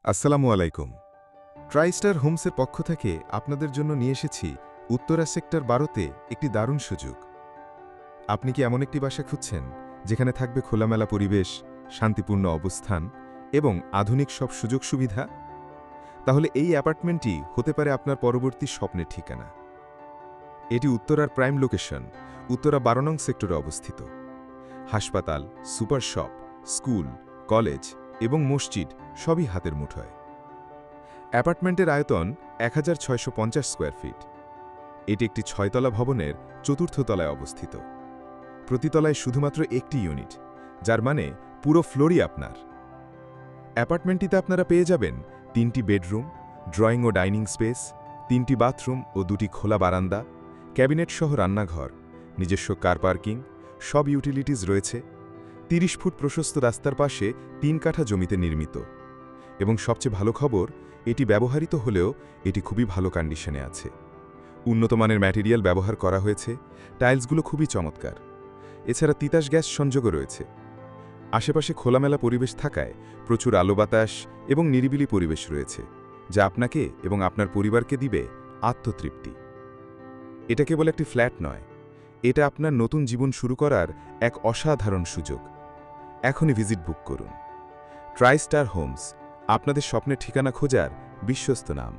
আসসালামু আলাইকুম। ট্রাইস্টার হোমসের পক্ষ থেকে আপনাদের জন্য নিয়ে এসেছি উত্তরা সেক্টর ১২তে একটি দারুণ সুযোগ। আপনি কি এমন একটি বাসা খুঁজছেন যেখানে থাকবে খোলামেলা পরিবেশ, শান্তিপূর্ণ অবস্থান এবং আধুনিক সব সুযোগ সুবিধা? তাহলে এই অ্যাপার্টমেন্টটি হতে পারে আপনার পরবর্তী স্বপ্নের ঠিকানা। এটি উত্তরার প্রাইম লোকেশন, উত্তরা ১২ নং সেক্টরে অবস্থিত। হাসপাতাল, সুপার শপ, স্কুল, কলেজ এবং মসজিদ সবই হাতের মুঠোয়। অ্যাপার্টমেন্টের আয়তন ১৬৫০ স্কোয়ার ফিট। এটি একটি ৬তলা ভবনের চতুর্থ তলায় অবস্থিত। প্রতি তলায় শুধুমাত্র একটি ইউনিট, যার মানে পুরো ফ্লোরই আপনার। অ্যাপার্টমেন্টটিতে আপনারা পেয়ে যাবেন ৩টি বেডরুম, ড্রয়িং ও ডাইনিং স্পেস, ৩টি বাথরুম ও ২টি খোলা বারান্দা, ক্যাবিনেট সহ রান্নাঘর, নিজস্ব কার পার্কিং, সব ইউটিলিটিস রয়েছে। ৩০ ফুট প্রশস্ত রাস্তার পাশে ৩ কাঠা জমিতে নির্মিত। এবং সবচেয়ে ভালো খবর, এটি ব্যবহৃত হলেও এটি খুবই ভালো কন্ডিশনে আছে। উন্নত মানের ম্যাটেরিয়াল ব্যবহার করা হয়েছে, টাইলসগুলো খুবই চমৎকার। এছাড়া তিতাস গ্যাস সংযোগও রয়েছে। আশেপাশে খোলামেলা পরিবেশ থাকায় প্রচুর আলো বাতাস এবং নিরিবিলি পরিবেশ রয়েছে, যা আপনাকে এবং আপনার পরিবারকে দিবে আত্মতৃপ্তি। এটা কেবল একটি ফ্ল্যাট নয়, এটা আপনার নতুন জীবন শুরু করার এক অসাধারণ সুযোগ। এখনই ভিজিট বুক করুন। ট্রাইস্টার হোমস, আপনাদের স্বপ্নের ঠিকানা খোঁজার বিশ্বস্ত নাম।